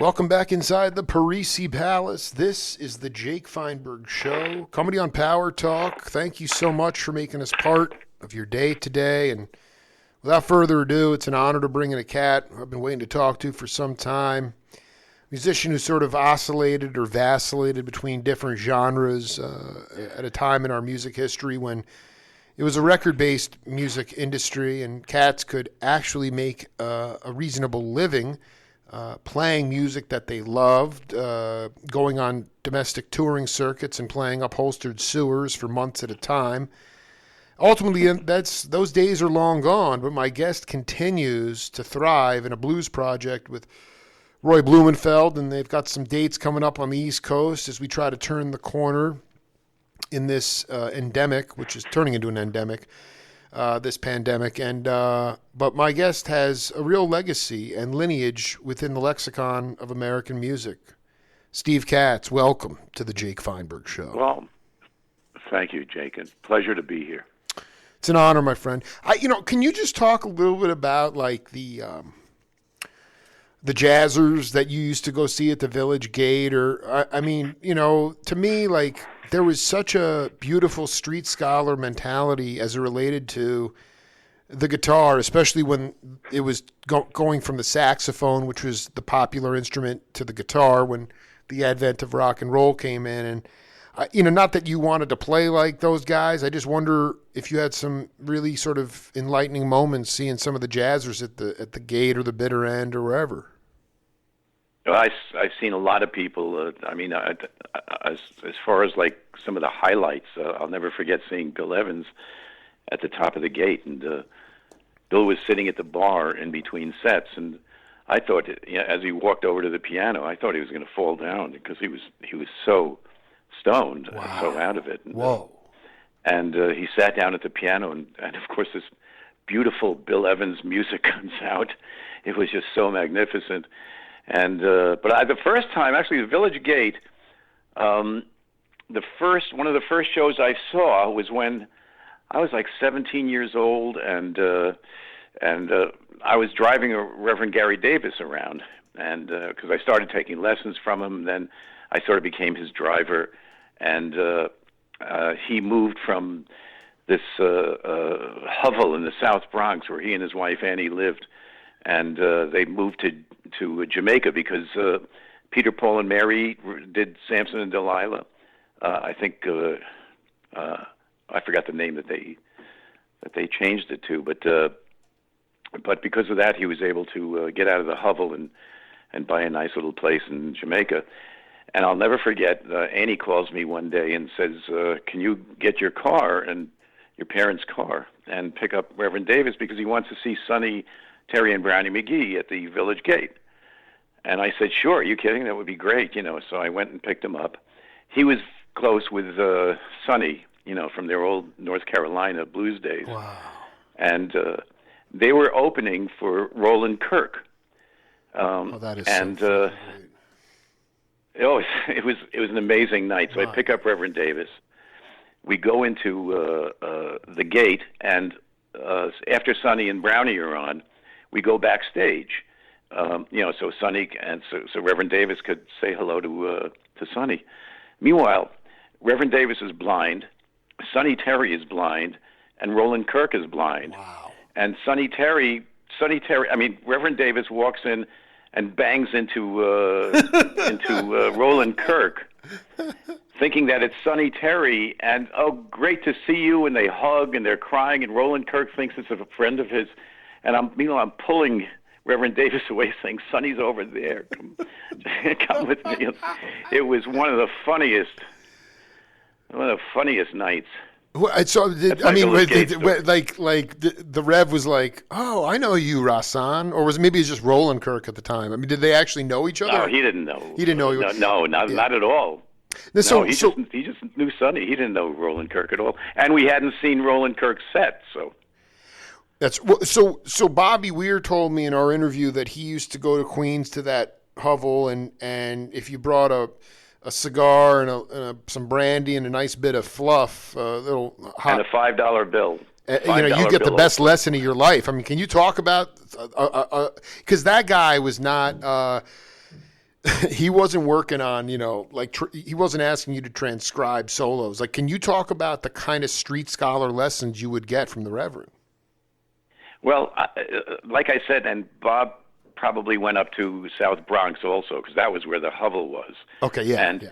Welcome back inside the Parisi Palace. This is the Jake Feinberg Show, comedy on Power Talk. Thank you so much for making us part of your day today. And without further ado, it's an honor to bring in a cat I've been waiting to talk to for some time. Musician who sort of oscillated or vacillated between different genres at a time in our music history when it was a record-based music industry and cats could actually make a reasonable living playing music that they loved, going on domestic touring circuits and playing upholstered sewers for months at a time. Ultimately, those days are long gone, but my guest continues to thrive in a blues project with Roy Blumenfeld, and they've got some dates coming up on the East Coast as we try to turn the corner in this endemic, which is turning into an endemic, this pandemic. But my guest has a real legacy and lineage within the lexicon of American music. Steve Katz, welcome to the Jake Feinberg Show. Well, thank you, Jake. It's a pleasure to be here. It's an honor, my friend. Can you just talk a little bit about like the jazzers that you used to go see at the Village Gate? Or to me, like, there was such a beautiful street scholar mentality as it related to the guitar, especially when it was going from the saxophone, which was the popular instrument, to the guitar when the advent of rock and roll came in. And, not that you wanted to play like those guys. I just wonder if you had some really sort of enlightening moments seeing some of the jazzers at the Gate or the Bitter End or wherever. Well, I've seen a lot of people. As far as like some of the highlights, I'll never forget seeing Bill Evans at the top of the Gate, and Bill was sitting at the bar in between sets, and I thought, as he walked over to the piano, I thought he was going to fall down because he was so stoned, wow, so out of it. And, whoa! And he sat down at the piano, and of course this beautiful Bill Evans music comes out. It was just so magnificent. And the first time, actually, the Village Gate, one of the first shows I saw was when I was like 17 years old, and I was driving a Reverend Gary Davis around, and because I started taking lessons from him, then I sort of became his driver, and he moved from this hovel in the South Bronx where he and his wife Annie lived, and they moved to Jamaica because Peter, Paul, and Mary did Samson and Delilah. I think I forgot the name that they changed it to, but because of that, he was able to get out of the hovel and buy a nice little place in Jamaica. And I'll never forget, Annie calls me one day and says, "Can you get your car and your parents' car and pick up Reverend Davis because he wants to see Sonny, Terry, and Brownie McGee at the Village Gate?" And I said, "Sure, are you kidding? That would be great." So I went and picked him up. He was close with Sonny, from their old North Carolina blues days. Wow. And they were opening for Roland Kirk. That is so great. It was an amazing night. So I pick up Reverend Davis. We go into the Gate, and after Sonny and Brownie are on, we go backstage. So Sonny and so Reverend Davis could say hello to Sonny. Meanwhile, Reverend Davis is blind, Sonny Terry is blind, and Roland Kirk is blind. Wow. And Reverend Davis walks in and bangs into Roland Kirk, thinking that it's Sonny Terry, and great to see you, and they hug and they're crying, and Roland Kirk thinks it's a friend of his, and I'm pulling Reverend Davis away, saying, "Sonny's over there. Come with me." It was one of the funniest nights. So, the Rev was like, "Oh, I know you, Rasan," or was it maybe it's just Roland Kirk at the time? I mean, did they actually know each other? No, he didn't know. He didn't know. Not at all. He just knew Sonny. He didn't know Roland Kirk at all, and we hadn't seen Roland Kirk's set, so. So Bobby Weir told me in our interview that he used to go to Queens to that hovel, and if you brought a cigar and some brandy and a nice bit of fluff, little hot, and a $5 bill. $5 you get the bill best also. lesson of your life. I mean, can you talk about, because that guy was not, he wasn't working on, he wasn't asking you to transcribe solos. Like, can you talk about the kind of street scholar lessons you would get from the Reverend? Well, like I said, and Bob probably went up to South Bronx also, because that was where the hovel was. Okay, yeah, And yeah.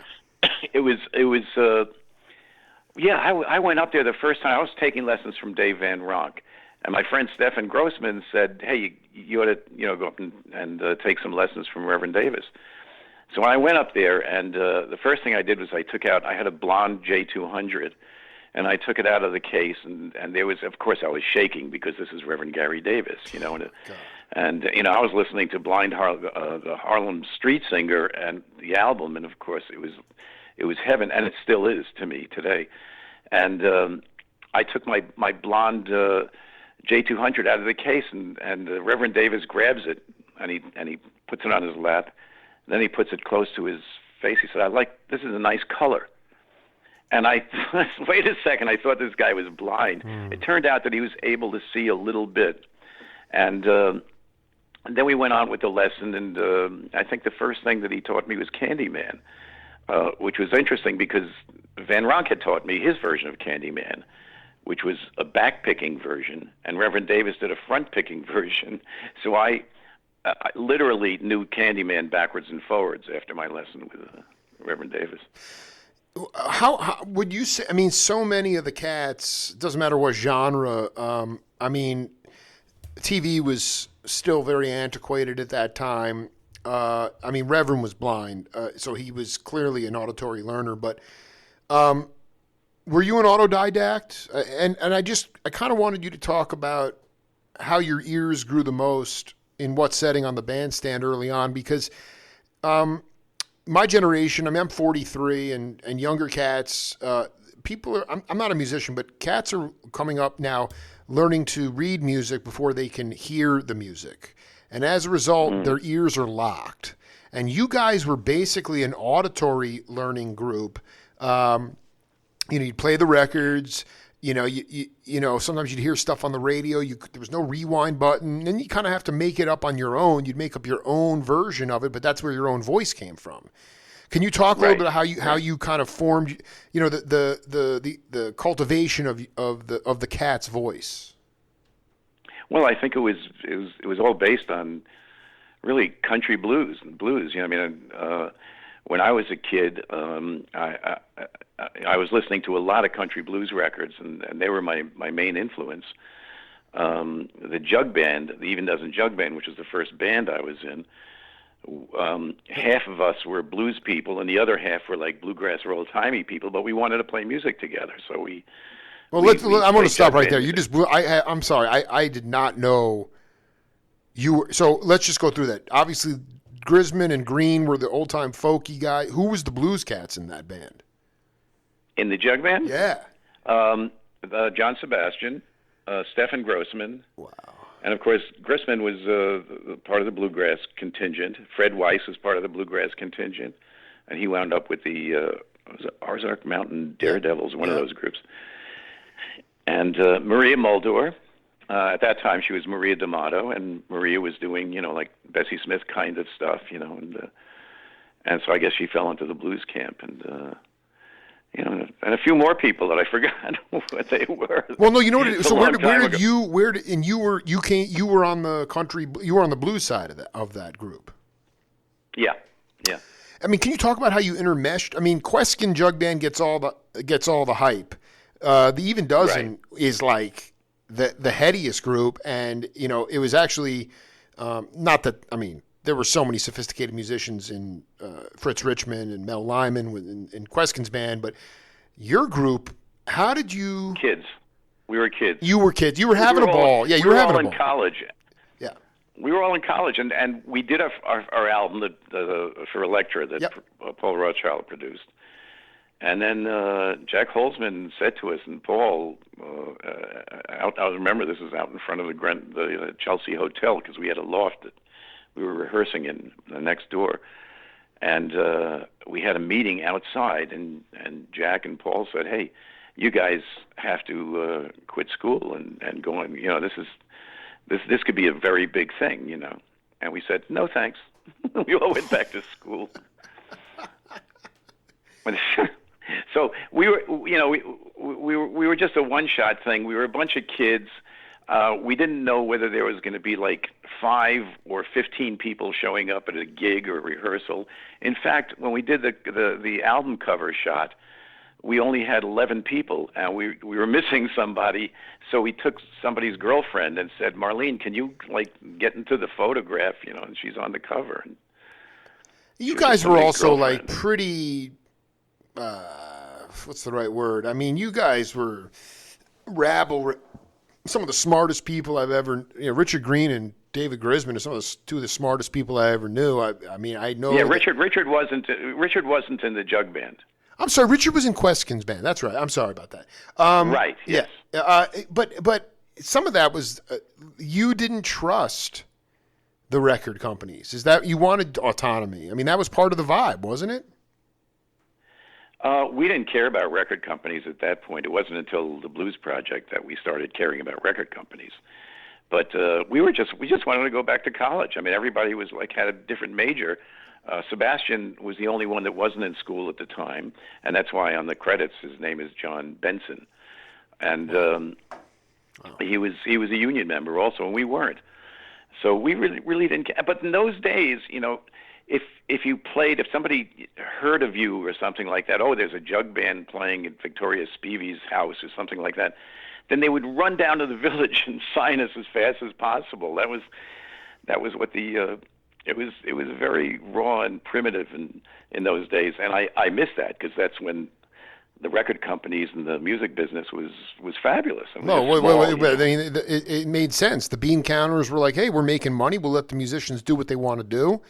I went up there the first time. I was taking lessons from Dave Van Ronk, and my friend Stefan Grossman said, "Hey, you ought to, go up and take some lessons from Reverend Davis." So I went up there, and the first thing I did was I had a blonde J200, and I took it out of the case, and there was, of course, I was shaking because this is Reverend Gary Davis, and I was listening to the Harlem Street Singer and the album, and of course it was heaven, and it still is to me today. And I took my blonde J200 out of the case, and Reverend Davis grabs it, and he puts it on his lap. Then he puts it close to his face. He said, this is a nice color. And I, wait a second, I thought this guy was blind. It turned out that he was able to see a little bit. And then we went on with the lesson, and I think the first thing that he taught me was Candyman, which was interesting because Van Ronk had taught me his version of Candyman, which was a back-picking version, and Reverend Davis did a front-picking version. So I literally knew Candyman backwards and forwards after my lesson with Reverend Davis. How would you say? I mean, so many of the Katz, doesn't matter what genre. I mean, TV was still very antiquated at that time. I mean, Reverend was blind, so he was clearly an auditory learner. But were you an autodidact? And I kind of wanted you to talk about how your ears grew the most in what setting on the bandstand early on, because my generation, I mean, I'm 43, and younger cats, people are, I'm not a musician, but cats are coming up now learning to read music before they can hear the music. And as a result, their ears are locked. And you guys were basically an auditory learning group. You'd play the records, sometimes you'd hear stuff on the radio. There was no rewind button. Then you kind of have to make it up on your own. You'd make up your own version of it, but that's where your own voice came from. Can you talk a little bit about how you kind of formed, the cultivation of the cat's voice? Well, I think it was all based on really country blues. When I was a kid, I was listening to a lot of country blues records, and they were my main influence. The Jug Band, the Even Dozen Jug Band, which was the first band I was in, half of us were blues people, and the other half were like bluegrass or old-timey people, but we wanted to play music together, so we... Well, I'm going to stop right there. You just blew. I'm sorry. I did not know you were. So let's just go through that. Obviously, Grisman and Green were the old time folky guy. Who was the blues cats in that band? In the Jug Band? Yeah. John Sebastian, Stefan Grossman. Wow. And of course, Grisman was part of the bluegrass contingent. Fred Weiss was part of the bluegrass contingent, and he wound up with the Ozark Mountain Daredevils, one of those groups. And Maria Muldaur, at that time she was Maria D'Amato, and Maria was doing, like Bessie Smith kind of stuff, and so I guess she fell into the blues camp, and and a few more people that I forgot what they were. Well, no, you know what? So you were on the blues side of that group. Yeah. I mean, can you talk about how you intermeshed? I mean, Queskin Jug Band gets all the hype. The Even Dozen is like the headiest group, and it was actually not that. I mean, there were so many sophisticated musicians in Fritz Richmond and Mel Lyman in Queskin's band, but your group, how did you? Kids, we were kids. You were kids. You were having a ball. Yeah, you were having a ball. We were all in college. Yeah, we were all in college, and we did our album for Elektra that Paul Rothschild produced. And then Jack Holzman said to us, and Paul, I remember this was out in front of the Chelsea Hotel, because we had a loft that we were rehearsing in next door. And we had a meeting outside, and Jack and Paul said, hey, you guys have to quit school and go on. This could be a very big thing, And we said, no, thanks. We all went back to school. So we were, we were just a one-shot thing. We were a bunch of kids. We didn't know whether there was going to be like 5 or 15 people showing up at a gig or a rehearsal. In fact, when we did the album cover shot, we only had 11 people, and we were missing somebody. So we took somebody's girlfriend and said, Marlene, can you get into the photograph? And she's on the cover. And you guys were also like pretty. What's the right word? I mean, you guys were rabble. Some of the smartest people I've ever. Richard Green and David Grisman are some of two of the smartest people I ever knew. I mean, I know. Yeah, Richard wasn't in the Jug Band. I'm sorry, Richard was in Queskin's band. That's right. I'm sorry about that. Right. Yes. Yeah. But some of that was you didn't trust the record companies. Is that you wanted autonomy? I mean, that was part of the vibe, wasn't it? We didn't care about record companies at that point. It wasn't until the Blues Project that we started caring about record companies. But we just wanted to go back to college. I mean, everybody was had a different major. Sebastian was the only one that wasn't in school at the time, and that's why on the credits his name is John Benson, and he was a union member also, and we weren't. So we really didn't care. But in those days, if you played, if somebody heard of you or something like that, there's a jug band playing at Victoria Spivey's house or something like that, then they would run down to the village and sign us as fast as possible. That was what the it was very raw and primitive in those days, and I miss that because that's when the record companies and the music business was fabulous. No, wait. I mean, it made sense. The bean counters were like, hey, we're making money. We'll let the musicians do what they want to do.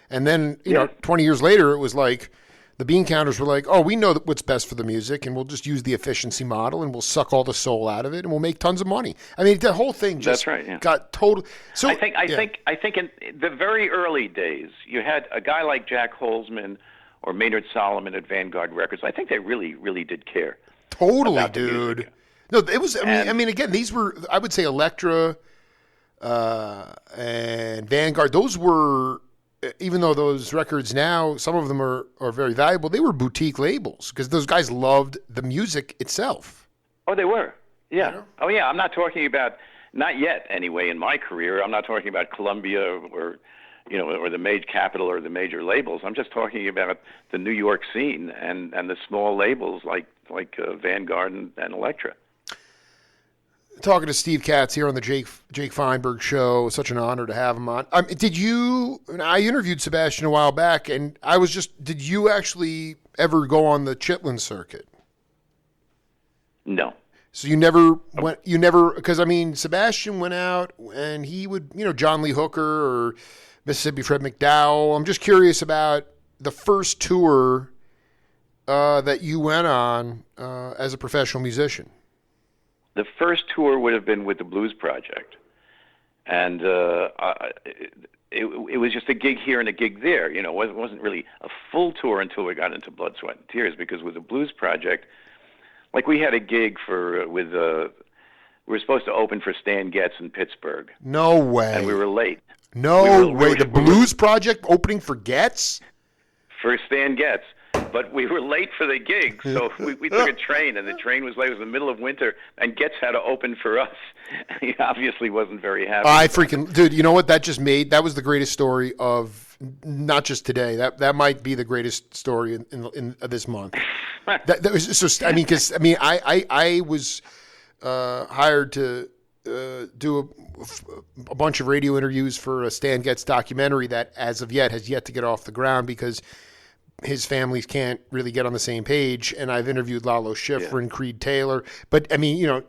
And then, 20 years later, it was like the bean counters were like, oh, we know what's best for the music, and we'll just use the efficiency model, and we'll suck all the soul out of it, and we'll make tons of money. I mean, the whole thing just got total. So I think in the very early days, you had a guy like Jack Holzman or Maynard Solomon at Vanguard Records. I think they really, really did care. Totally, dude. No, it was. I mean, again, these were, I would say, Elektra and Vanguard. Those were. Even though those records now, some of them are very valuable, they were boutique labels because those guys loved the music itself. Oh, they were. Yeah. Oh, yeah. I'm not talking about, not yet anyway, in my career. I'm not talking about Columbia or the major Capitol or the major labels. I'm just talking about the New York scene and the small labels like Vanguard and Elektra. Talking to Steve Katz here on the Jake Feinberg Show. Such an honor to have him on. I interviewed Sebastian a while back, and did you actually ever go on the Chitlin circuit? No. So you never went, because I mean, Sebastian went out and he would, John Lee Hooker or Mississippi Fred McDowell. I'm just curious about the first tour that you went on as a professional musician. The first tour would have been with the Blues Project, and it was just a gig here and a gig there. It wasn't really a full tour until we got into Blood, Sweat, and Tears, because with the Blues Project, we had a gig we were supposed to open for Stan Getz in Pittsburgh. No way. And we were late. No way. The Blues Project opening for Getz? For Stan Getz. But we were late for the gig, so we took a train, and the train was late. It was the middle of winter, and Getz had to open for us. He obviously wasn't very happy. Dude, you know what that just made? That was the greatest story of not just today. That might be the greatest story in this month. that was so. I mean, I was hired to do a bunch of radio interviews for a Stan Getz documentary that, as of yet, has yet to get off the ground because his families can't really get on the same page, and I've interviewed Lalo Schifrin and Creed Taylor. But I mean,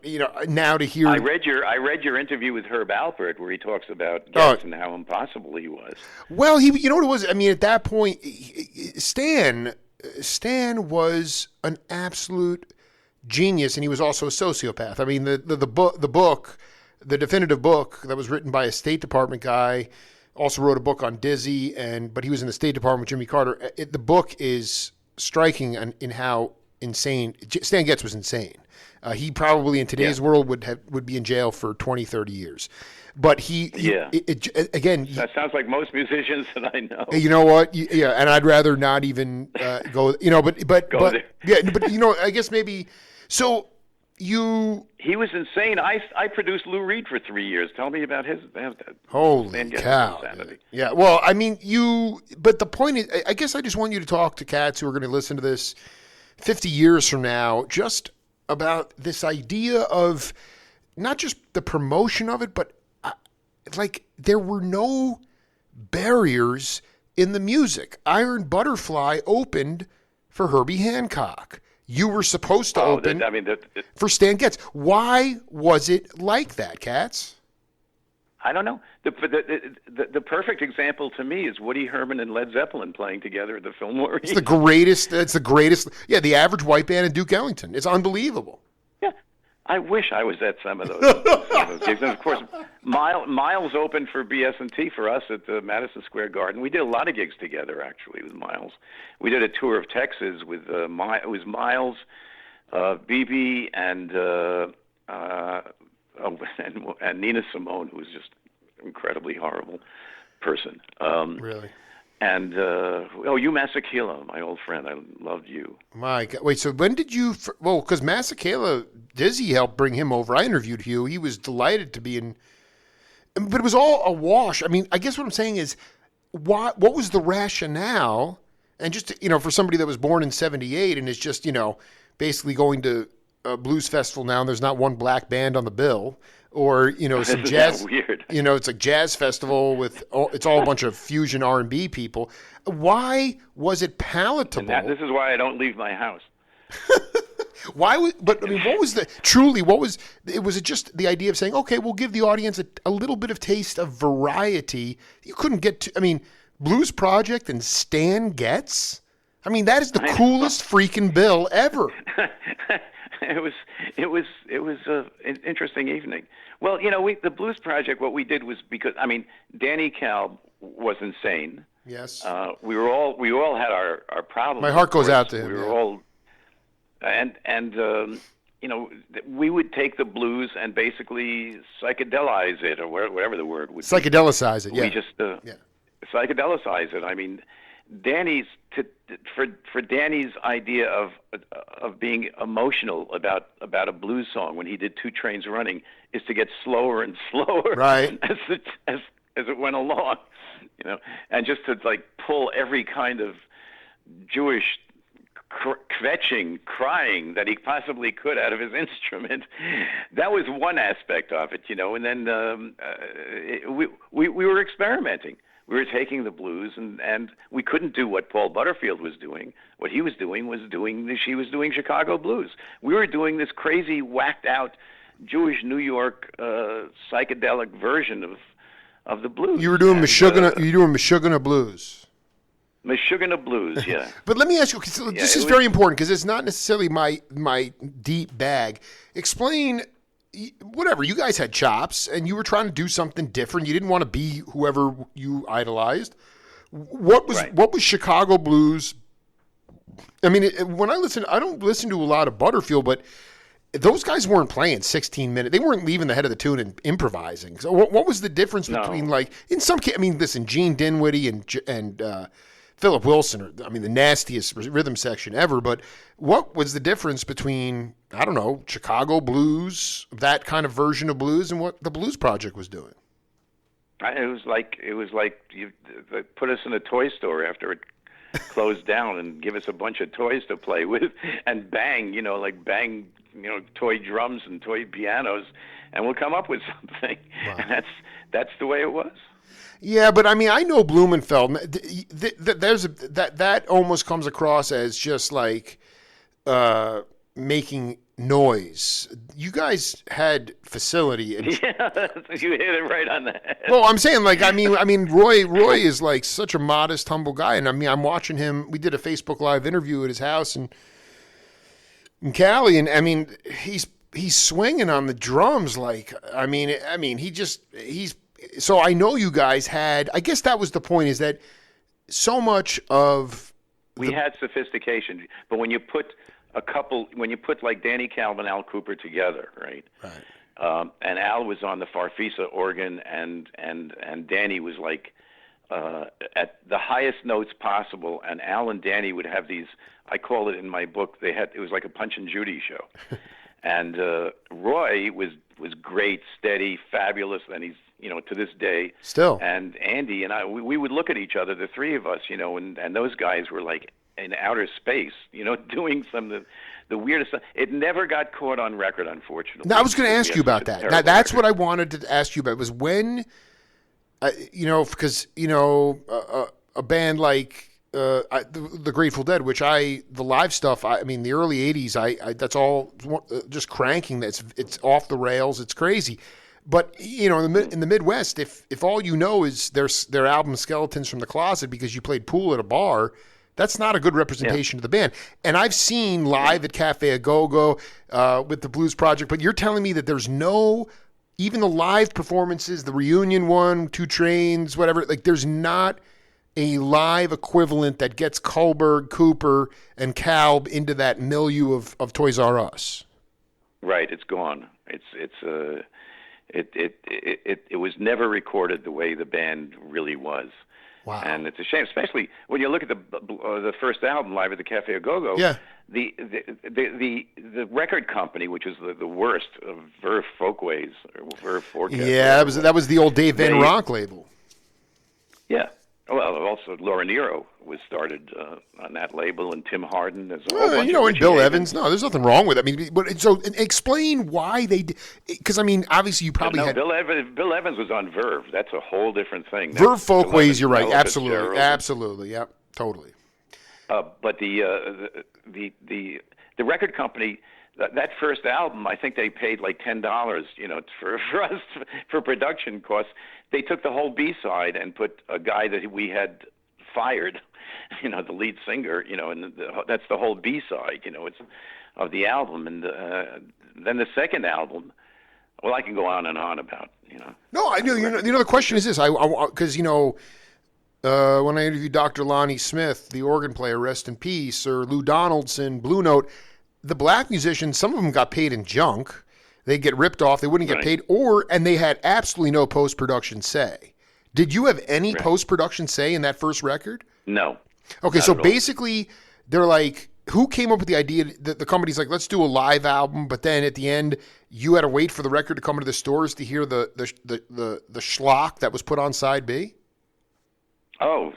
now to hear I read your interview with Herb Alpert where he talks about Getz and how impossible he was. Well, you know what it was? I mean, at that point, Stan was an absolute genius, and he was also a sociopath. I mean, the book, the definitive book that was written by a State Department guy. Also wrote a book on Dizzy, but he was in the State Department with Jimmy Carter. The book is striking in how insane. Stan Getz was insane. He probably in today's world would be in jail for 20, 30 years. But again. That sounds like most musicians that I know. You know what? Yeah, and I'd rather not even go. But I guess maybe. So he was insane. I produced Lou Reed for 3 years. Tell me about his. Holy cow! Yeah. Well, I mean, But the point is, I guess I just want you to talk to cats who are going to listen to this 50 years from now, just about this idea of not just the promotion of it, but like there were no barriers in the music. Iron Butterfly opened for Herbie Hancock. You were supposed to open for Stan Getz. Why was it like that, Katz? I don't know. The perfect example to me is Woody Herman and Led Zeppelin playing together at the Fillmore. It's the greatest. It's the greatest. Yeah, the Average White Band and Duke Ellington. It's unbelievable. Yeah, I wish I was at some of those gigs. And of course, Miles opened for BS&T for us at the Madison Square Garden. We did a lot of gigs together, actually, with Miles. We did a tour of Texas with it was Miles, BB, and Nina Simone, who was just an incredibly horrible person. Really? And Hugh Masekela, my old friend, I loved you. My God. Wait, so when did you? Well, because Masekela, Dizzy helped bring him over. I interviewed Hugh. He was delighted to be in, but it was all a wash. I mean, I guess what I'm saying is, what was the rationale? And just for somebody that was born in '78 and is just basically going to a blues festival now, and there's not one black band on the bill. Or some jazz. Weird. It's a jazz festival with it's all a bunch of fusion R&B people. Why was it palatable? This is why I don't leave my house. What was it just the idea of saying, okay, we'll give the audience a little bit of taste of variety? You couldn't get to. I mean, Blues Project and Stan Getz. I mean, that is the coolest freaking bill ever. It was an interesting evening. Well, the Blues Project, what we did was because Danny Kalb was insane. Yes. We all had our problems. My heart goes out to him. We were all, and we would take the blues and basically psychedelize it, or whatever the word would be. Psychedelicize it. Yeah. We just psychedelicize it. I mean, for Danny's idea of being emotional about a blues song when he did Two Trains Running is to get slower and slower, right, as it went along, and just to pull every kind of Jewish kvetching, crying that he possibly could out of his instrument. That was one aspect of it, and then we were experimenting. We were taking the blues, and we couldn't do what Paul Butterfield was doing. What he was doing she was doing Chicago blues. We were doing this crazy, whacked out Jewish New York psychedelic version of the blues. You were doing Meshuggah blues. Meshuggah blues, yeah. But let me ask you, this is very important because it's not necessarily my deep bag. Explain. Whatever, you guys had chops and you were trying to do something different. You didn't want to be whoever you idolized. What was Chicago blues? I mean, when I don't listen to a lot of Butterfield, but those guys weren't playing 16 minutes. They weren't leaving the head of the tune and improvising. So what was the difference between in some case, listen, Gene Dinwiddie and Philip Wilson are, the nastiest rhythm section ever, but what was the difference between, I don't know, Chicago blues, that kind of version of blues, and what the Blues Project was doing? It was like you put us in a toy store after it closed down and give us a bunch of toys to play with and bang toy drums and toy pianos, and we'll come up with something. Wow. And that's the way it was. Yeah, but I know Blumenfeld. That almost comes across as just like making noise. You guys had facility. And, yeah, you hit it right on the head. Well, I'm saying Roy is like such a modest, humble guy, and I'm watching him. We did a Facebook Live interview at his house in Cali, and he's swinging on the drums he's. So I know you guys had, I guess that was the point, is that so much of... We had sophistication, but when you put a couple, when you put like Danny Calvin, Al Cooper together, right? Right. And Al was on the Farfisa organ, and Danny was like at the highest notes possible. And Al and Danny would have these. I call it in my book. It was like a Punch and Judy show. And Roy was great, steady, fabulous, and he's to this day still. And Andy and I, we would look at each other, the three of us, and those guys were like in outer space, doing some of the weirdest stuff. It never got caught on record, unfortunately. Now, I was going to ask you about that. Now, that's what I wanted to ask you about. Was when, because a band like the Grateful Dead, which the live stuff, the early '80s, I that's all just cranking. It's off the rails. It's crazy. But in the Midwest, if all you know is their album Skeletons from the Closet because you played pool at a bar, that's not a good representation of the band. And I've seen live at Cafe A Go-Go with the Blues Project, but you're telling me that there's even the live performances, the reunion one, Two Trains, whatever, like there's not a live equivalent that gets Kullberg, Cooper, and Kalb into that milieu of Toys R Us. Right, it's gone. It was never recorded the way the band really was. Wow. And it's a shame, especially when you look at the first album, Live at the Cafe A Go-Go. Yeah. The record company, which is the worst of Verve Folkways or Verve Forecast. Yeah, that was the old Dave Van Ronk label. Yeah. Well, also Laura Nero was started on that label, and Tim Hardin. There's a whole bunch and Bill Evans. No, there's nothing wrong with it. But so explain why they did. Because obviously you probably had Bill Evans was on Verve. That's a whole different thing. Verve Folkways, you're right. Absolutely. Yep. Totally. But the record company. That first album, I think they paid like $10, for us for production costs. They took the whole B-side and put a guy that we had fired, the lead singer, and that's the whole B-side, it's of the album. And then the second album, well, I can go on and on about, No, I know. The question is this: because when I interviewed Dr. Lonnie Smith, the organ player, rest in peace, or Lou Donaldson, Blue Note. The black musicians, some of them got paid in junk. They'd get ripped off. They wouldn't get paid, and they had absolutely no post-production say. Did you have any post-production say in that first record? No. Okay, so basically, they're like, who came up with the idea that the company's like, let's do a live album, but then at the end, you had to wait for the record to come into the stores to hear the schlock that was put on side B? Oh,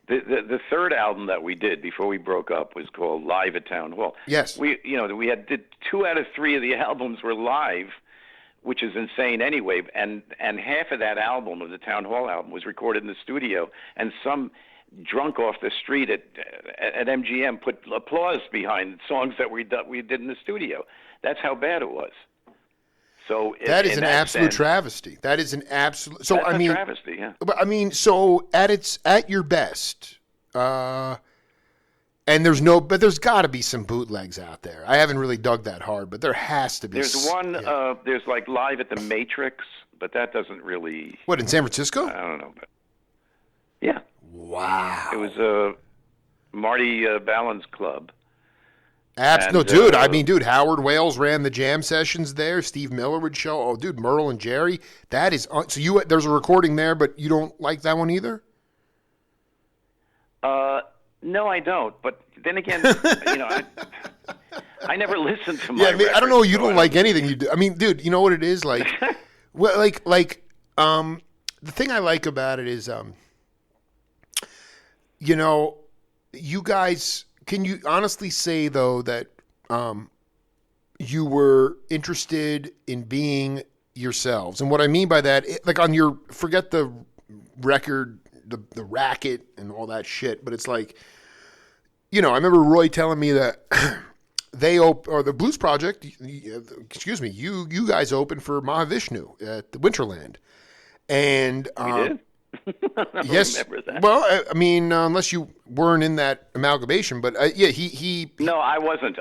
The third album that we did before we broke up was called Live at Town Hall. Yes. We did 2 out of 3 of the albums were live, which is insane anyway. And half of that album, of the Town Hall album, was recorded in the studio. And some drunk off the street at MGM put applause behind songs that we did in the studio. That's how bad it was. So that is an absolute travesty. That is an absolute. So that's a travesty, yeah. But so at your best, and there's got to be some bootlegs out there. I haven't really dug that hard, but there has to be. There's one. Yeah. There's like Live at the Matrix, but that doesn't really. What, in San Francisco? I don't know. But yeah. Wow. It was Marty Ballin's club. No, dude. Dude, Howard Wales ran the jam sessions there. Steve Miller would show. Oh, dude, Merle and Jerry. That is so. There's a recording there, but you don't like that one either. No, I don't. But then again, I never listened to my. Yeah, I don't know. You don't like anything you do. Dude, you know what it is like. Well, the thing I like about it is, you guys. Can you honestly say, though, that you were interested in being yourselves? And what I mean by that, forget the record, the racket and all that shit, but it's like, I remember Roy telling me that or the Blues Project, you guys opened for Mahavishnu at the Winterland. And we did? Yes. Remember that. Well, unless you weren't in that amalgamation, but he. No, I wasn't.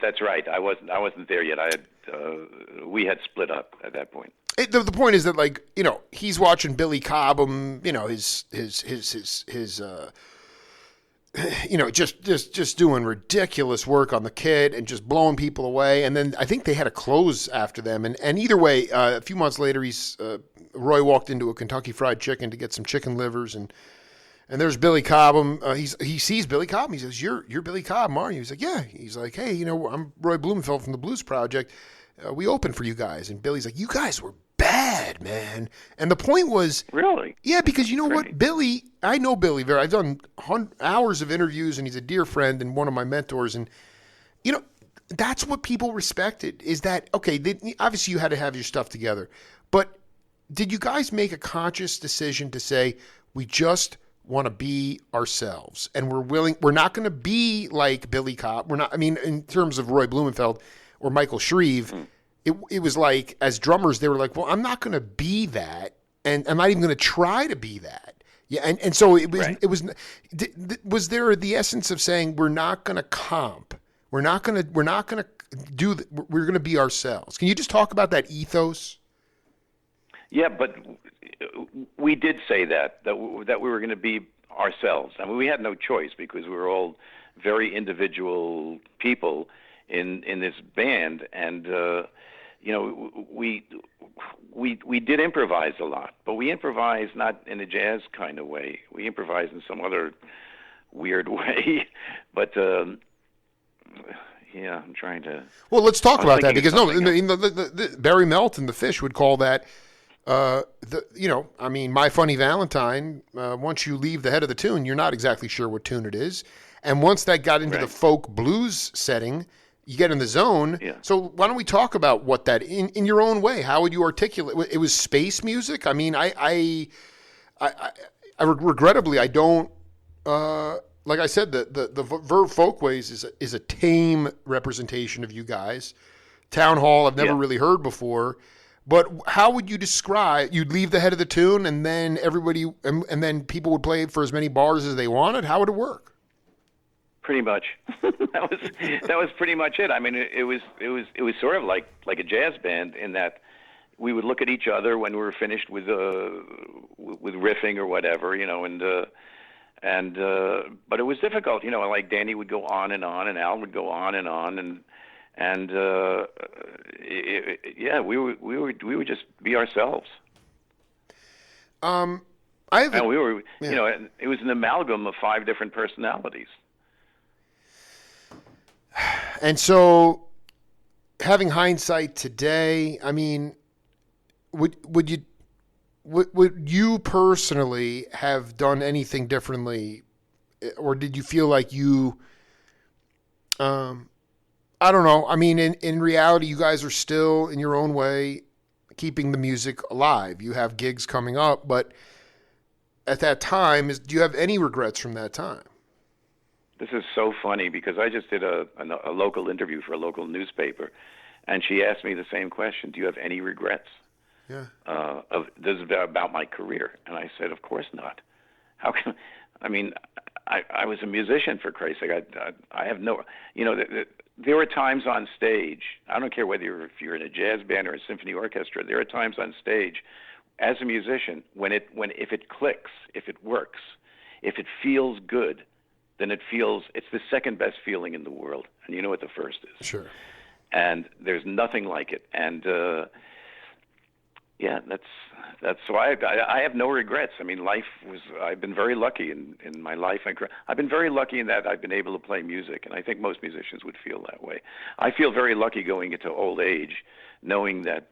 That's right. I wasn't there yet. We had split up at that point. The point is that he's watching Billy Cobham, his just doing ridiculous work on the kit and just blowing people away. And then I think they had to close after them. And either way, a few months later, Roy walked into a Kentucky Fried Chicken to get some chicken livers, and there's Billy Cobham. He sees Billy Cobham. He says, "You're Billy Cobham, aren't you?" He's like, "Yeah." He's like, "Hey, I'm Roy Blumenfeld from the Blues Project. We opened for you guys." And Billy's like, "You guys were bad, man." And the point was, really, yeah, because you know what, Billy, I know Billy very. I've done hours of interviews, and he's a dear friend and one of my mentors. And that's what people respected. Is that okay? Obviously, you had to have your stuff together, but did you guys make a conscious decision to say we just want to be ourselves, and we're not going to be like Billy Cobb. We're not, I mean, in terms of Roy Blumenfeld or Michael Shreve, it was like, as drummers, they were like, well, I'm not going to be that, and I'm not even going to try to be that. Yeah. And so was there the essence of saying, we're not going to comp. We're not going to we're going to be ourselves. Can you just talk about that ethos? Yeah, but we did say that we were going to be ourselves. I mean, we had no choice because we were all very individual people in this band, and we did improvise a lot, but we improvised not in a jazz kind of way. We improvised in some other weird way, but yeah, I'm trying to. Well, let's talk about that because Barry Melton, the Fish, would call that. My Funny Valentine, once you leave the head of the tune, you're not exactly sure what tune it is. And once that got into the folk blues setting, you get in the zone. Yeah. So why don't we talk about what that, in your own way, how would you articulate? It was space music. I mean, I regrettably, I don't, like I said, the Verve Folkways is a tame representation of you guys. Town Hall, I've never really heard before. But how would you describe? You'd leave the head of the tune, and then everybody, and then people would play for as many bars as they wanted. How would it work? Pretty much. that was pretty much it. I mean, it was sort of like a jazz band in that we would look at each other when we were finished with riffing or whatever, but it was difficult, like Danny would go on, and Al would go on, and we would just be ourselves. It was an amalgam of 5 different personalities. And so, having hindsight today, I mean, would you personally have done anything differently, or did you feel like you? I don't know. I mean, in reality, you guys are still, in your own way, keeping the music alive. You have gigs coming up, but at that time, do you have any regrets from that time? This is so funny because I just did a local interview for a local newspaper, and she asked me the same question: do you have any regrets? Yeah. This is about my career, and I said, of course not. How can? I mean, I was a musician, for Christ's sake. I have no, there are times on stage. I don't care whether you're in a jazz band or a symphony orchestra. There are times on stage, as a musician, if it clicks, if it works, if it feels good, then it's the second best feeling in the world, and you know what the first is. Sure. And there's nothing like it, and that's why I have no regrets. I mean, I've been very lucky in my life. I've been very lucky in that I've been able to play music, and I think most musicians would feel that way. I feel very lucky going into old age, knowing that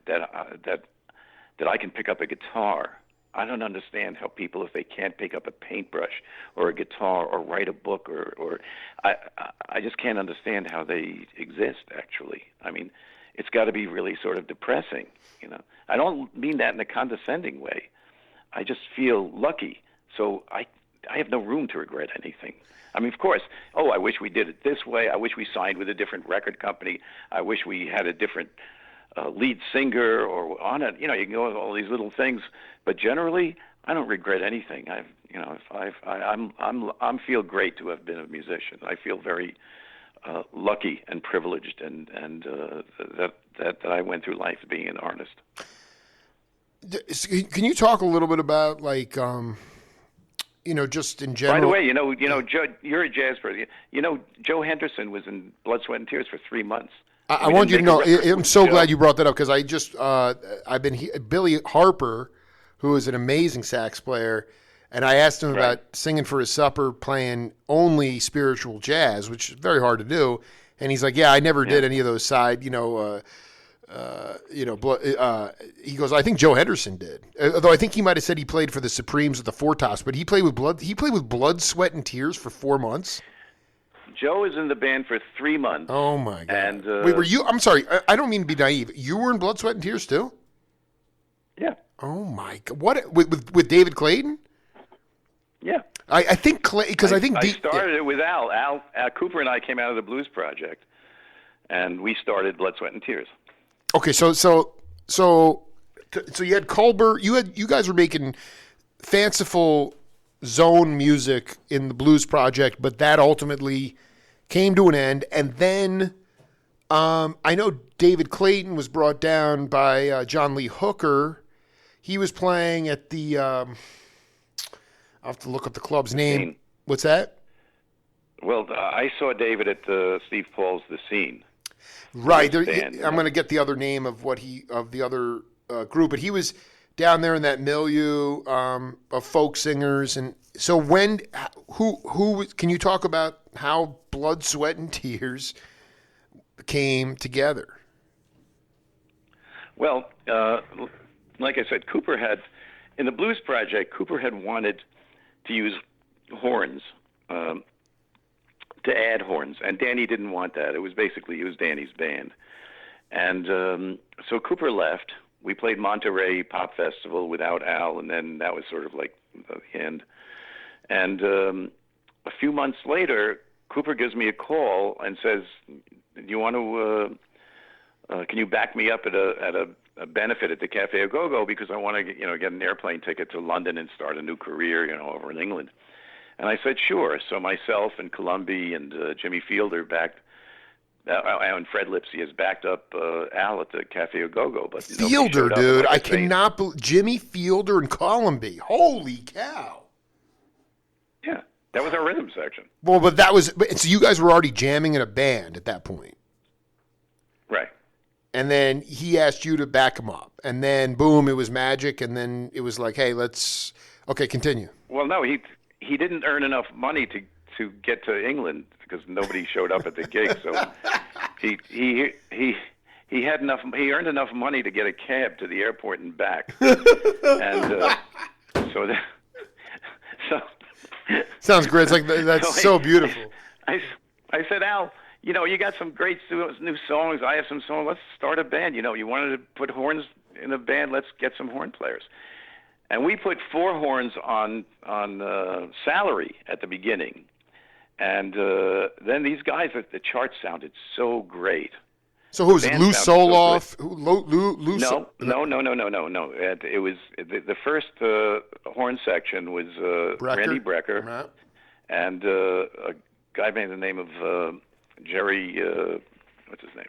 I can pick up a guitar. I don't understand how people, if they can't pick up a paintbrush or a guitar or write a book, or I just can't understand how they exist, actually. I mean, it's got to be really sort of depressing, I don't mean that in a condescending way. I just feel lucky. So I have no room to regret anything. I mean, of course, I wish we did it this way. I wish we signed with a different record company. I wish we had a different lead singer or on it. You can go with all these little things. But generally, I don't regret anything. I'm feel great to have been a musician. I feel very lucky and privileged, and that I went through life being an artist. Can you talk a little bit about just in By the general. way, Joe, you're a jazz person. Joe Henderson was in Blood, Sweat, and Tears for 3 months. I We want didn't you to make a know. record I'm with so Joe. glad you brought that up because I've been Billy Harper, who is an amazing sax player, and I asked him Right. about singing for his supper, playing only spiritual jazz, which is very hard to do. And he's like, "Yeah, I never did Yeah. any of those side, he goes, I think Joe Henderson did. Although I think he might have said he played for the Supremes with the Four Tops, but he played with Blood, Sweat, and Tears for 4 months. Joe was in the band for 3 months, Oh my God! and Wait, were you? I'm sorry, I don't mean to be naive. You were in Blood, Sweat, and Tears too? yeah, Oh my God! What with David Clayton? yeah. I think because I think I started it with Al. Cooper and I came out of the Blues Project, and we started Blood, Sweat, and Tears. Okay, so you had Culber. You guys were making fanciful zone music in the Blues Project, but that ultimately came to an end. And then I know David Clayton was brought down by John Lee Hooker. He was playing at the. I'll have to look up the club's name. Scene. What's that? Well, I saw David at Steve Paul's The Scene. Right. Band, I'm going to get the other name of the other group, but he was down there in that milieu of folk singers. And so who can you talk about how Blood, Sweat, and Tears came together? Well, like I said, Cooper had, in the Blues Project, Cooper had wanted to use horns, to add horns, and Danny didn't want that. It was Danny's band. And so Cooper left. We played Monterey Pop Festival without Al, and then that was sort of like the end. And a few months later, Cooper gives me a call and says, "Do you want to? Can you back me up at a benefit at the Cafe Au Go-Go because I want to get an airplane ticket to London and start a new career over in England." And I said, "Sure." So myself and Columbi and Jimmy Fielder backed. And Fred Lipsy has backed up Al at the Cafe Au Go-Go, but Fielder, dude, I cannot believe Jimmy Fielder and Columbi. Holy cow! Yeah, that was our rhythm section. Well, but so you guys were already jamming in a band at that point, right? And then he asked you to back him up, and then boom, it was magic, and then it was like, hey, continue. Well, no, he didn't earn enough money to get to England because nobody showed up at the gig. So he had enough. He earned enough money to get a cab to the airport and back. And so sounds great. It's like that's so beautiful. I said, Al, you got some great new songs. I have some songs. Let's start a band. You wanted to put horns in a band. Let's get some horn players. And we put 4 horns on salary at the beginning. And then these guys, the chart sounded so great. So who was it? Lou Soloff? No. It was the first horn section was Randy Brecker, right, and a guy by the name of Jerry. What's his name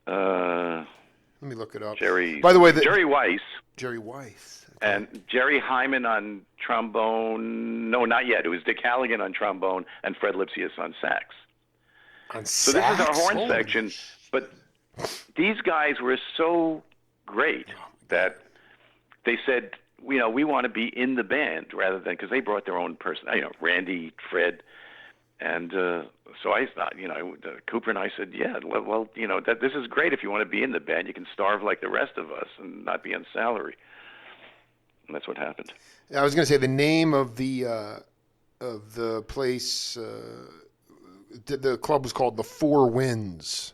again? Let me look it up. Jerry. By the way, Jerry Weiss. Jerry Weiss. Okay. And Jerry Hyman on trombone. No, not yet. It was Dick Halligan on trombone and Fred Lipsius on sax. So this is our horn section. But these guys were so great that they said, we want to be in the band rather than, because they brought their own person, Randy, Fred. And so I thought, Cooper and I said, yeah, well, that this is great if you want to be in the band. You can starve like the rest of us and not be on salary. And that's what happened. I was going to say the name of the place, the club was called the Four Winds.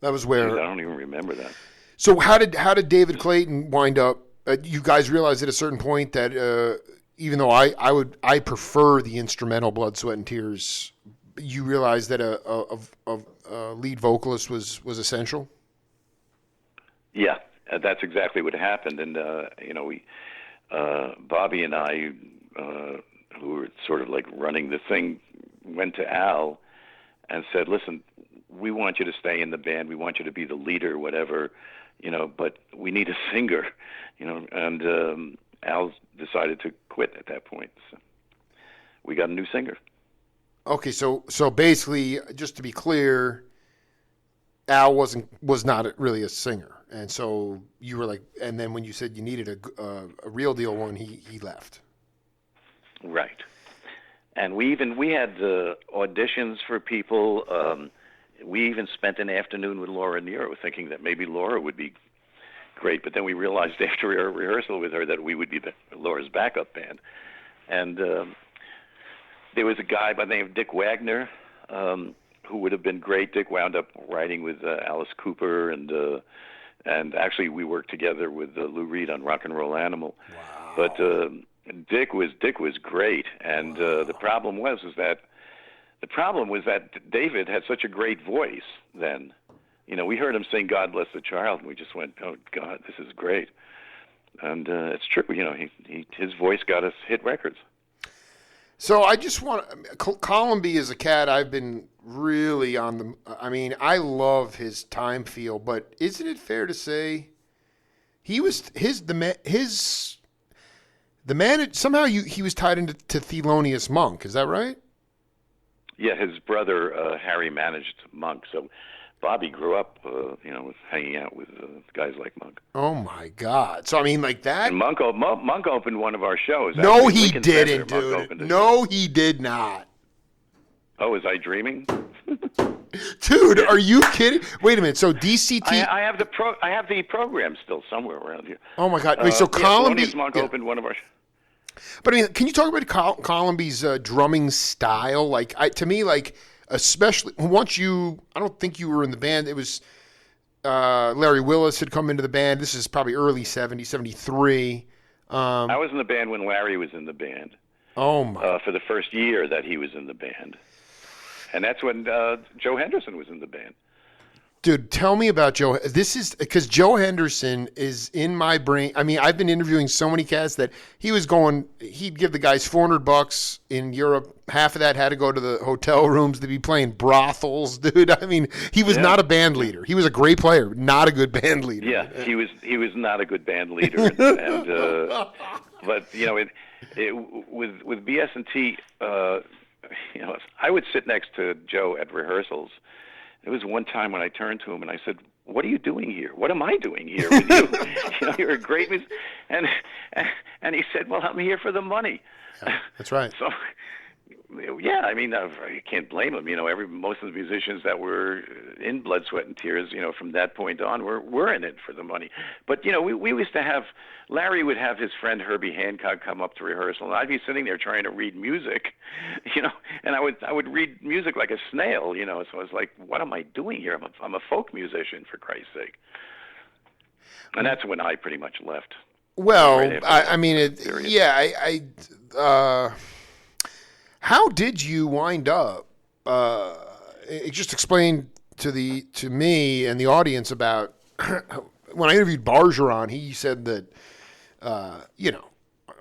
That was where. I don't even remember that. So how did David Clayton wind up? You guys realized at a certain point that even though I prefer the instrumental Blood, Sweat, and Tears, you realized that a lead vocalist was essential. Yeah, that's exactly what happened, and we. Bobby and I, who were sort of like running the thing, went to Al and said, listen, we want you to stay in the band. We want you to be the leader, whatever, but we need a singer, and Al decided to quit at that point. So we got a new singer. Okay, so basically, just to be clear, Al was not really a singer, and so you were like, and then when you said you needed a real deal one, he left. Right. And we had auditions for people. We even spent an afternoon with Laura Nero, thinking that maybe Laura would be great. But then we realized after our rehearsal with her that we would be Laura's backup band. And there was a guy by the name of Dick Wagner who would have been great. Dick wound up writing with Alice Cooper, and actually we worked together with Lou Reed on Rock and Roll Animal. Wow. But Dick was great, and the problem was that David had such a great voice then. You know, we heard him sing "God Bless the Child," and we just went, "Oh God, this is great." And it's true, you know, his voice got us hit records. So I just want Columby is a cat I've been really on the. I mean, I love his time feel, but isn't it fair to say he was the man somehow he was tied into Thelonious Monk? Is that right? Yeah, his brother Harry managed Monk, so Bobby grew up, hanging out with guys like Monk. Oh my God! So I mean, like that. And Monk opened one of our shows. No, actually. he Lincoln didn't, Center, dude. No, he did not. Oh, was I dreaming? Dude, are you kidding? Wait a minute. So DCT. I have the program still somewhere around here. Oh my God! Wait, so Columby. Thelonious Monk opened one of our. But I mean, can you talk about Columby's drumming style? Like, to me, like, especially once I don't think you were in the band. It was Larry Willis had come into the band. This is probably early 70, 73. I was in the band when Larry was in the band. Oh my! For the first year that he was in the band, and that's when Joe Henderson was in the band. Dude, tell me about Joe. This is because Joe Henderson is in my brain. I mean, I've been interviewing so many cats that he'd give the guys $400 in Europe. Half of that had to go to the hotel rooms to be playing brothels, dude. I mean, he was not a band leader. He was a great player, not a good band leader. Yeah, he was not a good band leader. and but you know, with BS&T, I would sit next to Joe at rehearsals. There was one time when I turned to him and I said, "What are you doing here? What am I doing here with you? You're a great musician." And he said, "Well, I'm here for the money." Yeah, that's right. So, yeah, I mean, I can't blame him. You know, most of the musicians that were in Blood, Sweat, and Tears, from that point on, were in it for the money. But we used to have. Larry would have his friend Herbie Hancock come up to rehearsal, and I'd be sitting there trying to read music, and I would read music like a snail, So I was like, "What am I doing here? I'm a folk musician, for Christ's sake." And that's when I pretty much left. Well, right I mean, how did you wind up? Just explain to me and the audience about when I interviewed Bargeron. He said that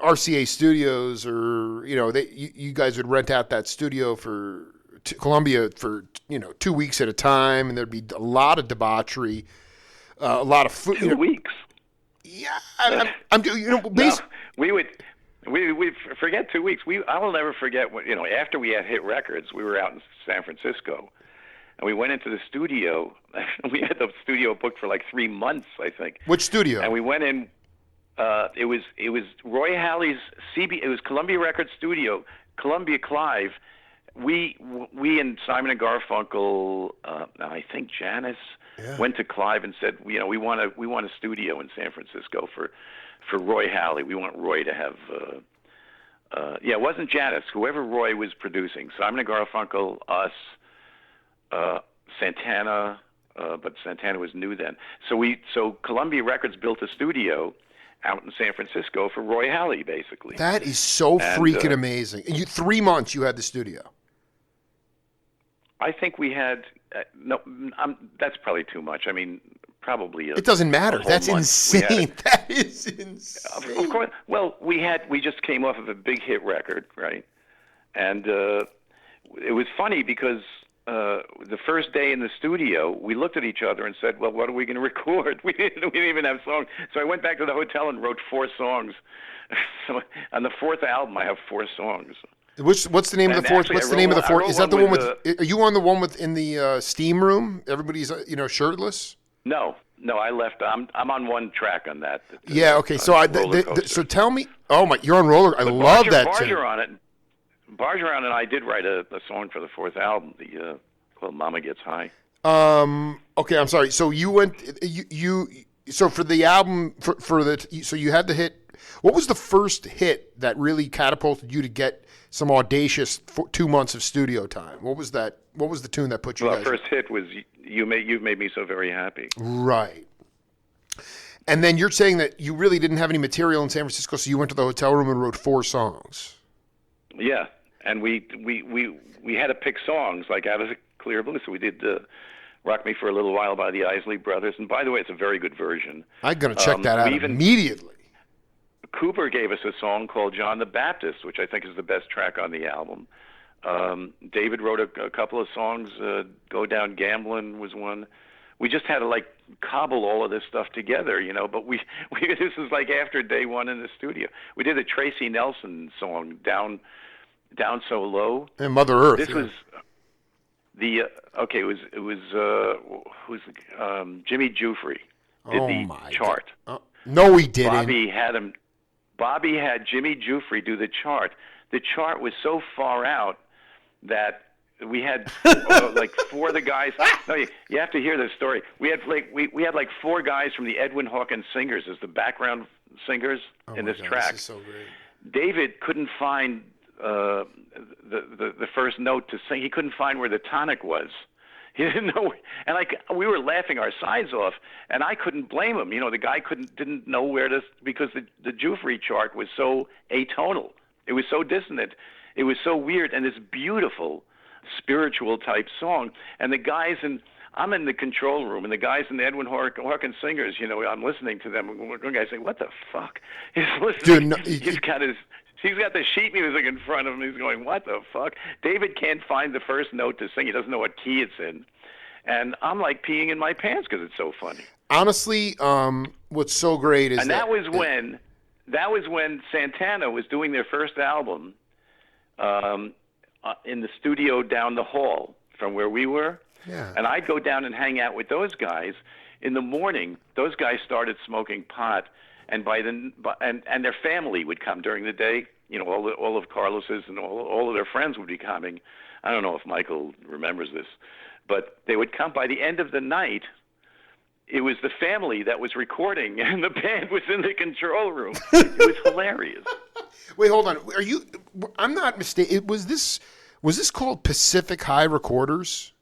RCA Studios, or you guys would rent out that studio for Columbia for 2 weeks at a time, and there'd be a lot of debauchery, a lot of food. 2 weeks. Yeah, I'm we forget 2 weeks. I will never forget what after we had hit records, we were out in San Francisco, and we went into the studio. We had the studio booked for like 3 months, I think. Which studio? And we went in. It was Roy Halley's It was Columbia Records studio, Columbia Clive. We and Simon and Garfunkel, I think Janis, went to Clive and said, we want a studio in San Francisco for Roy Halley. We want Roy to have. It wasn't Janis. Whoever Roy was producing, Simon and Garfunkel, us, Santana, but Santana was new then. So Columbia Records built a studio out in San Francisco for Roy Halley, basically. That is so freaking amazing. And 3 months you had the studio. I think we had that's probably too much. I mean, probably. It doesn't matter. That's insane. That is insane. Of course. Well, we just came off of a big hit record, right? And it was funny because the first day in the studio, we looked at each other and said, "Well, what are we going to record?" We didn't even have songs. So I went back to the hotel and wrote 4 songs. So on the 4th album, I have 4 songs. What's the name of the fourth? Actually, What's the name of the fourth? Is that the one with? with Are you on the one with in the steam room? Everybody's shirtless. No, I left. I'm on one track on that. Yeah. Okay. So so tell me. Oh my, you're on roller. I love that tune. Bargeron and I did write a song for the 4th album, called "Mama Gets High." Okay. I'm sorry. So you went. So for the album so you had the hit. What was the first hit that really catapulted you to get some audacious 2 months of studio time? What was that? What was the tune that put you guys? The first hit was You've Made Me So Very Happy. Right. And then you're saying that you really didn't have any material in San Francisco, so you went to the hotel room and wrote 4 songs. Yeah, and we had to pick songs like out of the clear blue. So we did "Rock Me for a Little While" by the Isley Brothers, and by the way, it's a very good version. I'm gonna check that out immediately. Cooper gave us a song called "John the Baptist," which I think is the best track on the album. David wrote a couple of songs. "Go Down Gamblin'" was one. We just had to cobble all of this stuff together, But we this is after day one in the studio. We did a Tracy Nelson song, "Down So Low." And Mother Earth. This was the It was Jimmy Giuffre did the chart. No, he didn't. Bobby had Jimmy Giuffre do the chart. The chart was so far out that we had 4 of the guys. No, you have to hear this story. We had we had 4 guys from the Edwin Hawkins Singers as the background singers in this track. This is so great. David couldn't find the first note to sing. He couldn't find where the tonic was. He didn't know, and we were laughing our sides off, and I couldn't blame him. The guy didn't know where to, because the Giuffre chart was so atonal. It was so dissonant. It was so weird, and this beautiful spiritual type song. And the guys I'm in the control room, and the guys in the Edwin Hawkins Singers, I'm listening to them. And one guy's saying, "What the fuck?" He's listening. Dude, he's got the sheet music in front of him. He's going, "What the fuck?" David can't find the first note to sing. He doesn't know what key it's in. And I'm peeing in my pants because it's so funny. Honestly, what's so great is that was when Santana was doing their first album in the studio down the hall from where we were. Yeah. And I'd go down and hang out with those guys. In the morning, those guys started smoking pot, and and their family would come during the day. All of Carlos's and all of their friends would be coming. I don't know if Michael remembers this, but they would come. By the end of the night, it was the family that was recording, and the band was in the control room. It was hilarious. Wait, hold on. I'm not mistaken. Was this called Pacific High Recorders?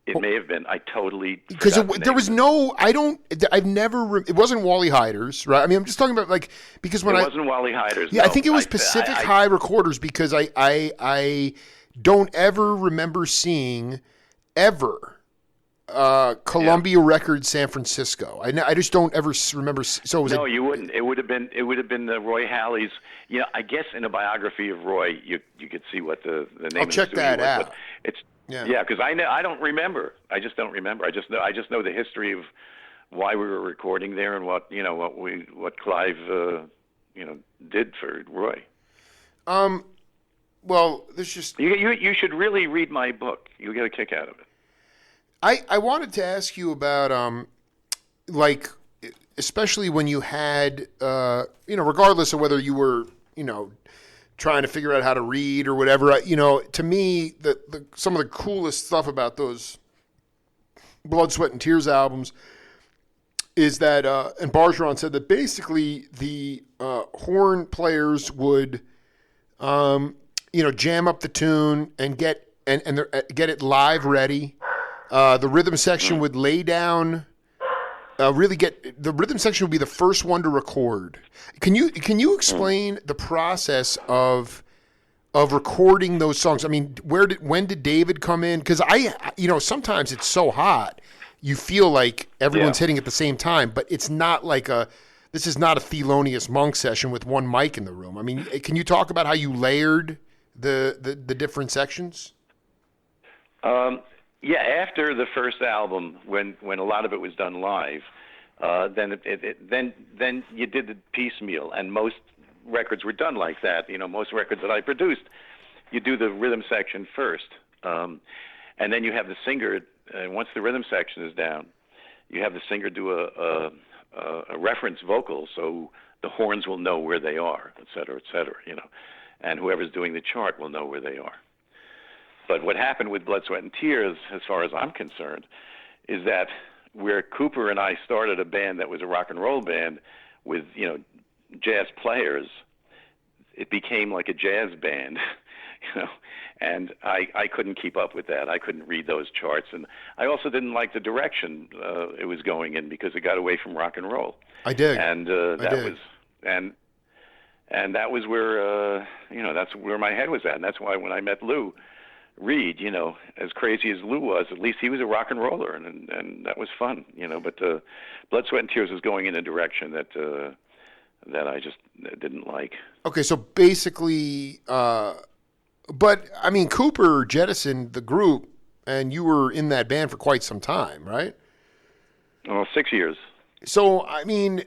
It may have been. I totally because there was no. I've never. It wasn't Wally Hiders, right? I mean, I'm just talking about because when it wasn't Wally Hiders. Yeah, no. I think it was Pacific High Recorders because I don't ever remember seeing ever Columbia Records San Francisco. I just don't ever remember. So was you wouldn't. It would have been Roy Halley's. I guess in a biography of Roy, you could see what the name. I'll check that out. But it's. Yeah, because I don't remember. I just don't remember. I just know the history of why we were recording there and what Clive did for Roy. Well, there's just you should really read my book. You'll get a kick out of it. I wanted to ask you about especially when you had regardless of whether you were trying to figure out how to read or whatever. To me, some of the coolest stuff about those Blood, Sweat, and Tears albums is that, and Bargeron said that basically the horn players would, jam up the tune and get it live ready. The rhythm section would lay down. The rhythm section would be the first one to record. Can you explain the process of recording those songs? I mean, when did David come in? Because sometimes it's so hot, you feel like everyone's hitting at the same time, but it's not this is not a Thelonious Monk session with one mic in the room. I mean, can you talk about how you layered the different sections? Yeah, after the first album, when a lot of it was done live, then you did the piecemeal, and most records were done like that. Most records that I produced, you do the rhythm section first, and then you have the singer. And once the rhythm section is down, you have the singer do a reference vocal, so the horns will know where they are, et cetera, et cetera. And whoever's doing the chart will know where they are. But what happened with Blood, Sweat, and Tears, as far as I'm concerned, is that where Cooper and I started a band that was a rock and roll band with, jazz players, it became like a jazz band, and I couldn't keep up with that. I couldn't read those charts, and I also didn't like the direction it was going in because it got away from rock and roll. I did. And that was where, that's where my head was at, and that's why when I met Lou Reed, as crazy as Lou was, at least he was a rock and roller, and that was fun, But Blood, Sweat, and Tears was going in a direction that I just didn't like. Okay, so basically, but I mean, Cooper jettisoned the group, and you were in that band for quite some time, right? Well, 6 years. So I mean,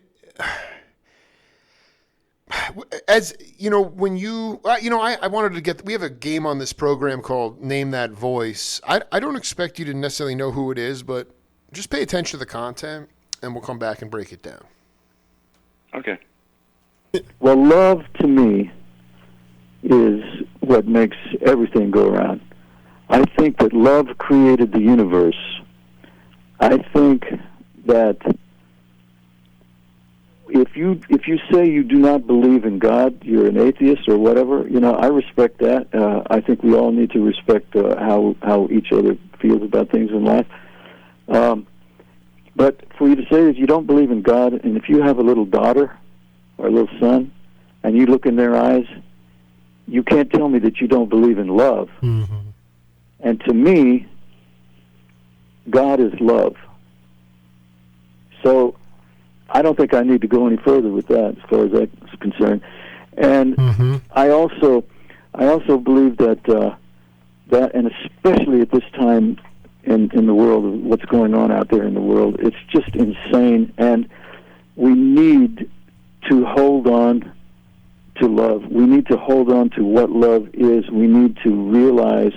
as when you, I wanted to get. We have a game on this program called Name That Voice. I don't expect you to necessarily know who it is, but just pay attention to the content, and we'll come back and break it down. Okay. Well, love to me is what makes everything go around. I think that love created the universe. I think that if you say you do not believe in God, you're an atheist or whatever, I respect that. I think we all need to respect how each other feels about things in life. But for you to say that you don't believe in God, and if you have a little daughter or a little son, and you look in their eyes, you can't tell me that you don't believe in love. Mm-hmm. And to me, God is love. So I don't think I need to go any further with that as far as that's concerned. And Mm-hmm. I also believe that and especially at this time in the world, of what's going on out there in the world, it's just insane. And we need to hold on to love. We need to hold on to what love is. We need to realize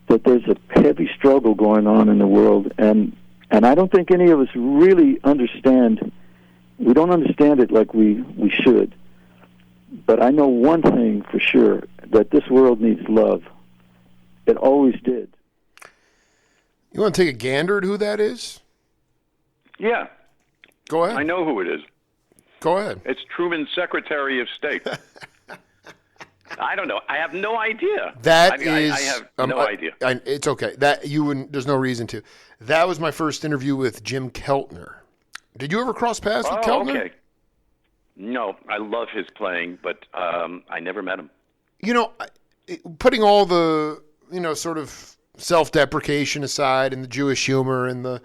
that there's a heavy struggle going on in the world, and I don't think any of us really understand. We don't understand it like we should. But I know one thing for sure, that this world needs love. It always did. You want to take a gander at who that is? Yeah. Go ahead. I know who it is. Go ahead. It's Truman's Secretary of State. I don't know. I have no idea. I have no idea. It's okay. There's no reason to. That was my first interview with Jim Keltner. Did you ever cross paths with Keltner? Okay. No, I love his playing, but I never met him. Putting all the sort of self-deprecation aside, and the Jewish humor and the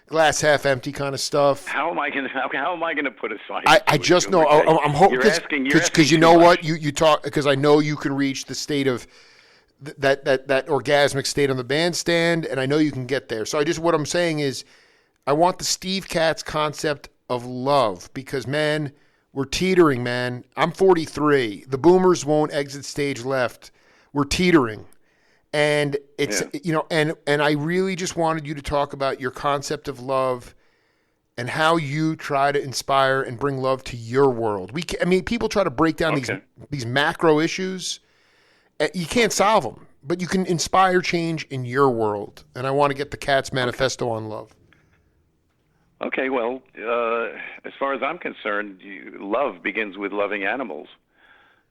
glass half empty kind of stuff. How am I going to put aside? I just know. I'm hoping because you know what you talk, because I know you can reach the state of that orgasmic state on the bandstand, and I know you can get there. So what I'm saying is, I want the Steve Katz concept of love, because man, we're teetering, man. I'm 43. The boomers won't exit stage left. We're teetering. And it's, and I really just wanted you to talk about your concept of love and how you try to inspire and bring love to your world. People try to break down these macro issues. You can't solve them, but you can inspire change in your world. And I want to get the Katz Manifesto on love. Okay, well, as far as I'm concerned, love begins with loving animals,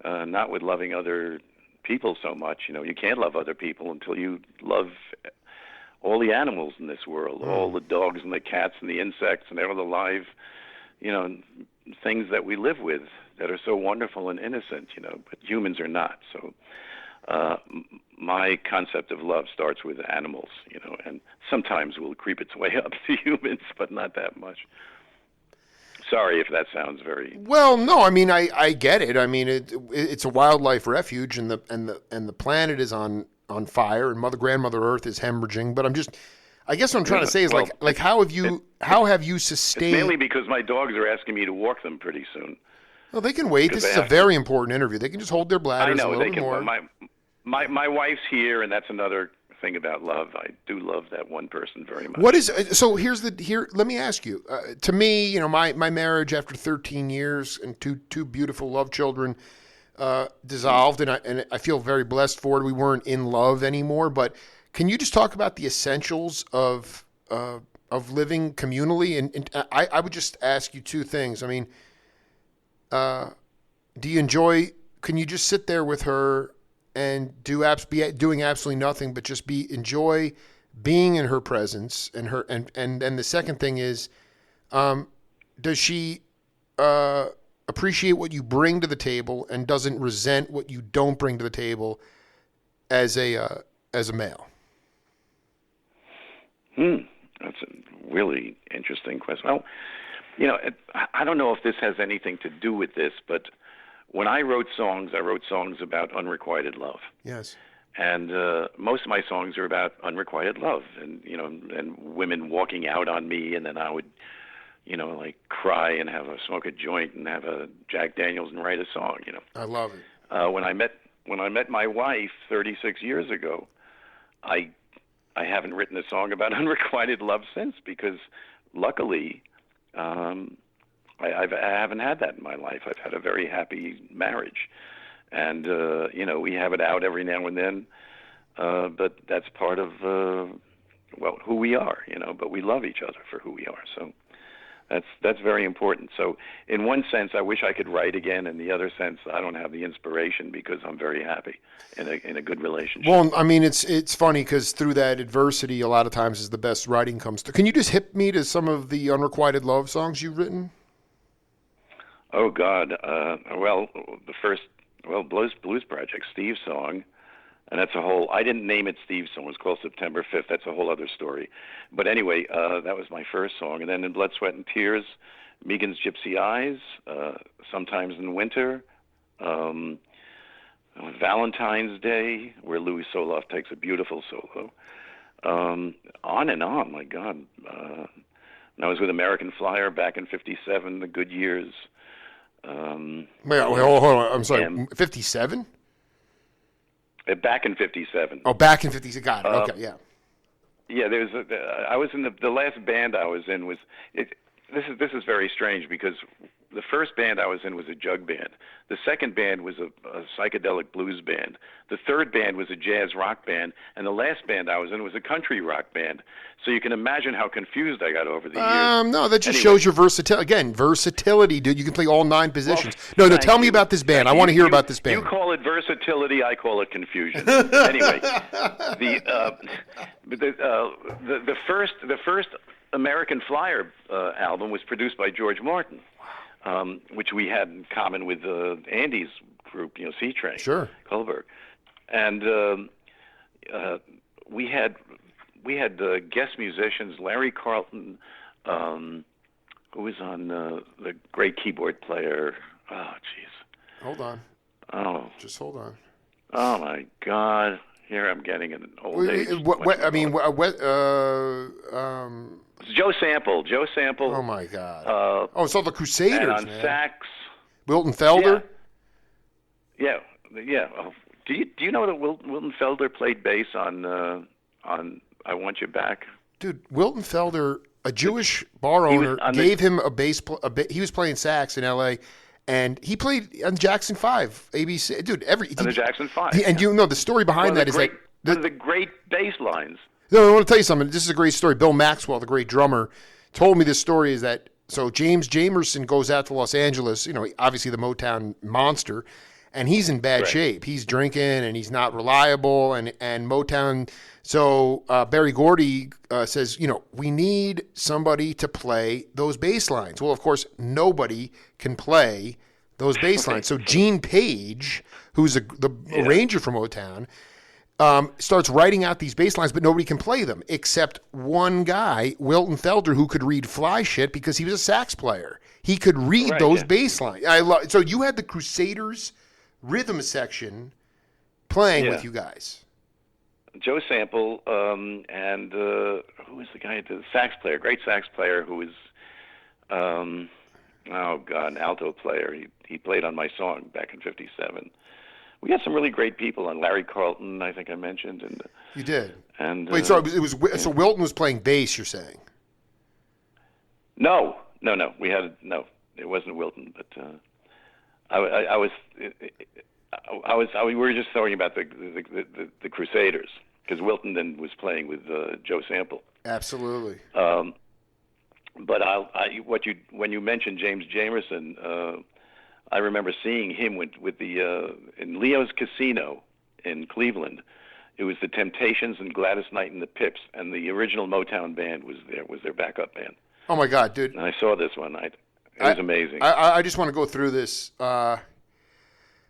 not with loving other people so much. You can't love other people until you love all the animals in this world, all the dogs and the cats and the insects and all the live, things that we live with that are so wonderful and innocent, but humans are not. So my concept of love starts with animals, and sometimes will creep its way up to humans, but not that much. Sorry if that sounds very... Well, no, I get it. It's a wildlife refuge, and the planet is on on fire, and Grandmother Earth is hemorrhaging. But I guess what I'm trying to say is how have you sustained? It's mainly because my dogs are asking me to walk them pretty soon. Well, they can wait. This is a very important interview. They can just hold their bladders a little bit more. My wife's here, and that's another thing about love. I do love that one person very much. Let me ask you. To me, my marriage after 13 years and two beautiful love children dissolved, and I feel very blessed for it. We weren't in love anymore, but can you just talk about the essentials of living communally? And I would just ask you two things. I mean, do you enjoy? Can you just sit there with her and be doing absolutely nothing, but just enjoy being in her presence? And the second thing is, does she appreciate what you bring to the table and doesn't resent what you don't bring to the table as a male? That's a really interesting question. Well, I don't know if this has anything to do with this, but when I wrote songs about unrequited love. Yes. And most of my songs are about unrequited love, and and women walking out on me, and then I would, cry and smoke a joint and have a Jack Daniels and write a song. I love it. When I met my wife 36 years ago, I haven't written a song about unrequited love since, because luckily, I haven't had that in my life. I've had a very happy marriage, and we have it out every now and then, but that's part of who we are. But we love each other for who we are. So that's very important. So in one sense, I wish I could write again. In the other sense, I don't have the inspiration because I'm very happy in a good relationship. Well, I mean, it's funny because through that adversity, a lot of times is the best writing comes through. Can you just hit me to some of the unrequited love songs you've written? Oh God! The first Blues Project, Steve's song, and that's a whole. I didn't name it Steve's song. It was called September 5th. That's a whole other story. But anyway, that was my first song, and then in Blood, Sweat, and Tears, Megan's Gypsy Eyes, Sometimes in Winter, Valentine's Day, where Louis Soloff takes a beautiful solo. On and on. My God. And I was with American Flyer back in '57, the good years. Wait, hold on. I'm sorry. 57? Back in '57. Oh, back in 57. Got it. Okay, yeah. Yeah, I was in the last band I was in was it. This is very strange because the first band I was in was a jug band. The second band was a psychedelic blues band. The third band was a jazz rock band, and the last band I was in was a country rock band. So you can imagine how confused I got over the years. No, that just shows your versatility. Again, versatility, dude. You can play all 9 positions. Well, no, tell me about this band. I want to hear about this band. You call it versatility, I call it confusion. Anyway, the first American Flyer album was produced by George Martin, which we had in common with Andy's group, C-Train, sure, Kohlberg, and we had guest musicians, Larry Carlton, who was on the great keyboard player. Oh, jeez. Hold on. Oh, just hold on. Oh my God! Here I'm getting an old age. Joe Sample. Oh my God. So the Crusaders. And on man. sax. Wilton Felder. Yeah. Oh, do you know that Wilton Felder played bass on I Want You Back? Dude, Wilton Felder, a Jewish bar owner, gave him a bass. He was playing sax in L.A. and he played on Jackson 5, ABC. Dude, on the Jackson 5. And the story behind that is one of the great bass lines. No, I want to tell you something. This is a great story. Bill Maxwell, the great drummer, told me this story is that, so James Jamerson goes out to Los Angeles, obviously the Motown monster, and he's in bad shape. He's drinking and he's not reliable, and Motown. So Berry Gordy says, we need somebody to play those bass lines. Well, of course, nobody can play those bass lines. So Gene Page, who's the arranger for Motown, starts writing out these bass lines, but nobody can play them except one guy, Wilton Felder, who could read fly shit because he was a sax player. He could read those bass lines. So you had the Crusaders rhythm section playing with you guys. Joe Sample, and who was the guy, the sax player, great sax player who was, oh God, an alto player. He played on my song back in '57. We had some really great people on. Larry Carlton, I think I mentioned, and You did. and Wait, sorry. So Wilton was playing bass. You're saying? no. We had no. It wasn't Wilton, but I was. We were just talking about the Crusaders because Wilton then was playing with Joe Sample. Absolutely. But when you mentioned James Jamerson, I remember seeing him with the in Leo's Casino in Cleveland. It was the Temptations and Gladys Knight and the Pips, and the original Motown band was their backup band. Oh my God, dude! And I saw this one night. It was amazing. I just want to go through this.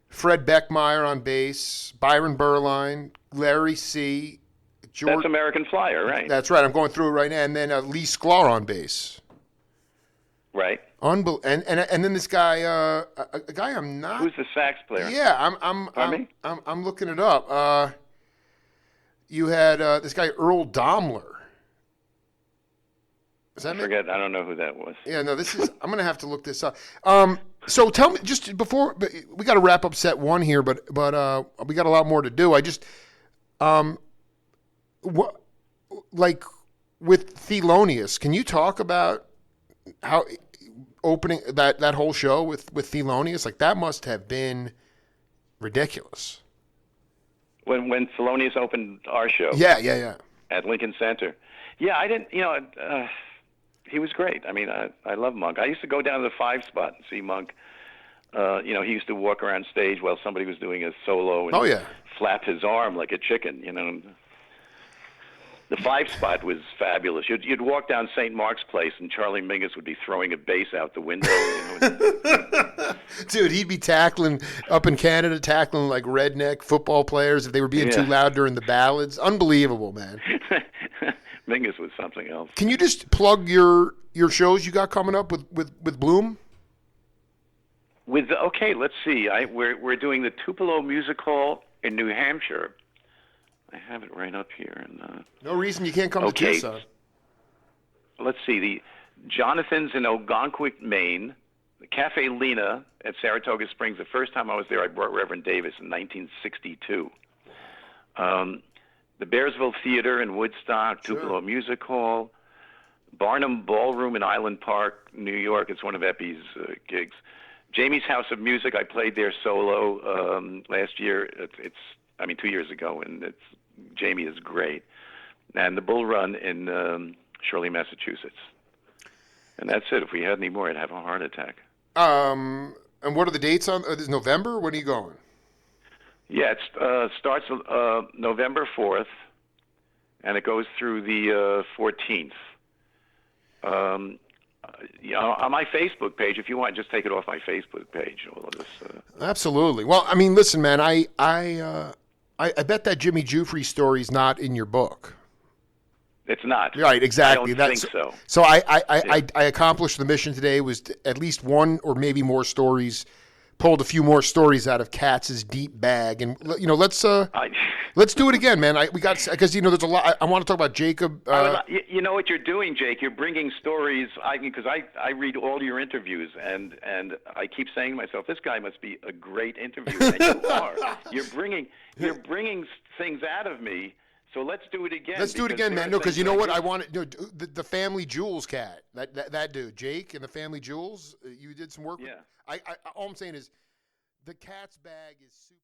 Fred Beckmeyer on bass, Byron Berline, Larry C. George. That's American Flyer, right? That's right. I'm going through it right now, and then Lee Sklar on bass. Right. And then this guy, a guy I'm not. Who's the sax player? Yeah, I'm looking it up. You had this guy Earl Domler. I forget. I don't know who that was. Yeah, no, this is. I'm gonna have to look this up. So tell me, just before we got to wrap up set one here, but we got a lot more to do. I just, what, like with Thelonious, can you talk about how opening that whole show with Thelonious, like that must have been ridiculous. When Thelonious opened our show. Yeah. At Lincoln Center. Yeah, I didn't. He was great. I mean, I love Monk. I used to go down to the 5 spot and see Monk. He used to walk around stage while somebody was doing a solo and flap his arm like a chicken. The 5 spot was fabulous. You'd walk down St. Mark's Place and Charlie Mingus would be throwing a bass out the window. Dude, he'd be tackling up in Canada, tackling like redneck football players if they were being too loud during the ballads. Unbelievable, man. Mingus was something else. Can you just plug your shows you got coming up with Bloom? Let's see. We're doing the Tupelo Music Hall in New Hampshire. I have it right up here. And no reason you can't come to Tucson. Let's see. The Jonathan's in Ogunquit, Maine. The Cafe Lena at Saratoga Springs. The first time I was there, I brought Reverend Davis in 1962. The Bearsville Theater in Woodstock, Tupelo Music Hall, Barnum Ballroom in Island Park, New York. It's one of Epi's gigs. Jamie's House of Music. I played there solo last year. 2 years ago, and Jamie is great. And the Bull Run in Shirley, Massachusetts. And that's it. If we had any more, I'd have a heart attack. And what are the dates on? Is November? When are you going? Yeah, it starts November 4th, and it goes through the 14th. On my Facebook page, if you want, just take it off my Facebook page. Absolutely. Well, I mean, listen, man, I bet that Jimmy Giuffre story is not in your book. It's not. Right, exactly. I don't think so. So I accomplished the mission today, was at least one or maybe more stories, pulled a few more stories out of Katz's deep bag, and let's do it again, man. Because there's a lot. I want to talk about Jacob. You know what you're doing, Jake? You're bringing stories. Because I read all your interviews, and I keep saying to myself, this guy must be a great interviewer. And you are. You're bringing things out of me. So let's do it again. Let's do it again, man. No, because you know what? I want the Family Jewels cat. That dude, Jake, and the Family Jewels. You did some work. Yeah. All I'm saying is, the Katz bag is super.